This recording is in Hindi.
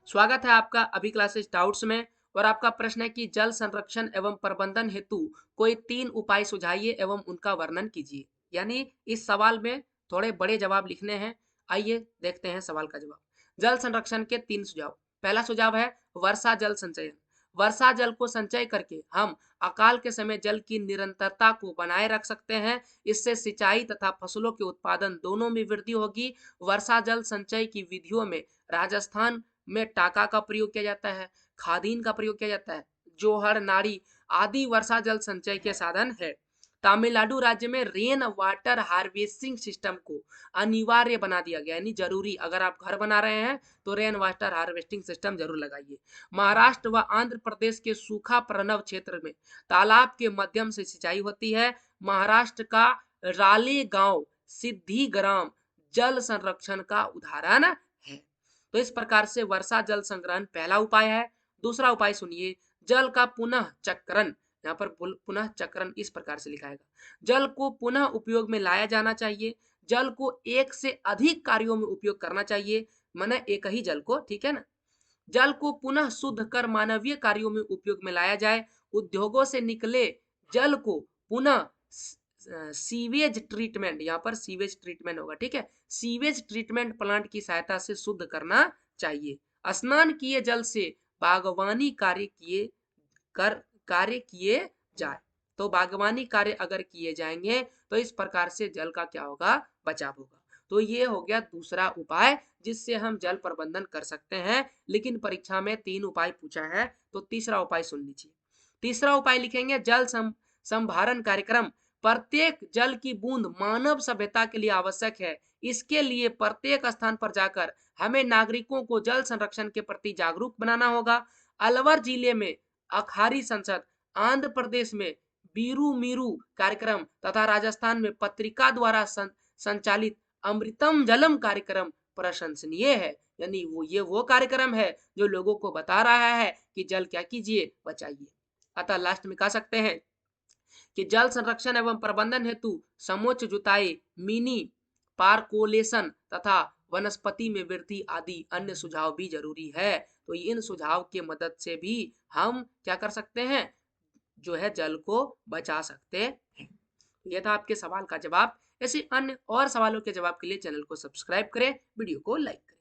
स्वागत है आपका अभी क्लासेस डाउट्स में। और आपका प्रश्न है कि जल संरक्षण एवं प्रबंधन हेतु कोई 3 उपाय सुझाइए एवं उनका वर्णन कीजिए। यानी इस सवाल में थोड़े बड़े जवाब लिखने हैं। आइए देखते हैं सवाल का जवाब। जल संरक्षण के 3 सुझाव। पहला सुझाव है वर्षा जल संचयन। वर्षा जल को संचय करके हम अकाल के समय जल की निरंतरता को बनाए रख सकते हैं। इससे सिंचाई तथा फसलों के उत्पादन दोनों में वृद्धि होगी। वर्षा जल संचय की विधियों में राजस्थान में टाका का प्रयोग किया जाता है, खादीन का प्रयोग किया जाता है, जोहर, नाड़ी आदि वर्षा जल संचय के साधन है। तमिलनाडु राज्य में रेन वाटर हार्वेस्टिंग सिस्टम को अनिवार्य बना दिया गया, यानी जरूरी, अगर आप घर बना रहे हैं तो रेन वाटर हार्वेस्टिंग सिस्टम जरूर लगाइए। महाराष्ट्र व आंध्र प्रदेश के सूखा प्रणव क्षेत्र में तालाब के माध्यम से सिंचाई होती है। महाराष्ट्र का राले गांव सिद्धि ग्राम जल संरक्षण का उदाहरण है। तो इस प्रकार से वर्षा जल संग्रहण पहला उपाय है। दूसरा उपाय सुनिए, जल का पुनः चक्रण। यहाँ पर पुनः चक्रण इस प्रकार से लिखाएगा, जल को पुनः उपयोग में लाया जाना चाहिए। जल को एक से अधिक कार्यों में उपयोग करना चाहिए, माने एक ही जल को, ठीक है ना। जल को पुनः शुद्ध कर मानवीय कार्यों में उपयोग में लाया जाए। उद्योगों से निकले जल को पुनः सीवेज ट्रीटमेंट, यहाँ पर सीवेज ट्रीटमेंट होगा, ठीक है, सीवेज ट्रीटमेंट प्लांट की सहायता से शुद्ध करना चाहिए। स्नान किए जल से बागवानी कार्य किए जाए। तो बागवानी कार्य अगर किए जाएंगे तो इस प्रकार से जल का क्या होगा, बचाव होगा। तो ये हो गया दूसरा उपाय जिससे हम जल प्रबंधन कर सकते हैं। लेकिन परीक्षा में 3 उपाय पूछा है, तो तीसरा उपाय सुन लीजिए। तीसरा उपाय लिखेंगे जल संभारण कार्यक्रम। प्रत्येक जल की बूंद मानव सभ्यता के लिए आवश्यक है। इसके लिए प्रत्येक स्थान पर जाकर हमें नागरिकों को जल संरक्षण के प्रति जागरूक बनाना होगा। अलवर जिले में अखारी संसद, आंध्र प्रदेश में बीरू मीरू कार्यक्रम तथा राजस्थान में पत्रिका द्वारा संचालित अमृतम जलम कार्यक्रम प्रशंसनीय है। यानी वो कार्यक्रम है जो लोगों को बता रहा है कि जल क्या कीजिए, बचाइए। अतः लास्ट में कह सकते हैं कि जल संरक्षण एवं प्रबंधन हेतु समोच्च जुताई, मिनी पार्कोलेशन तथा वनस्पति में वृद्धि आदि अन्य सुझाव भी जरूरी है। तो इन सुझाव के मदद से भी हम क्या कर सकते हैं, जो है जल को बचा सकते हैं। यह था आपके सवाल का जवाब। ऐसे अन्य और सवालों के जवाब के लिए चैनल को सब्सक्राइब करें, वीडियो को लाइक करें।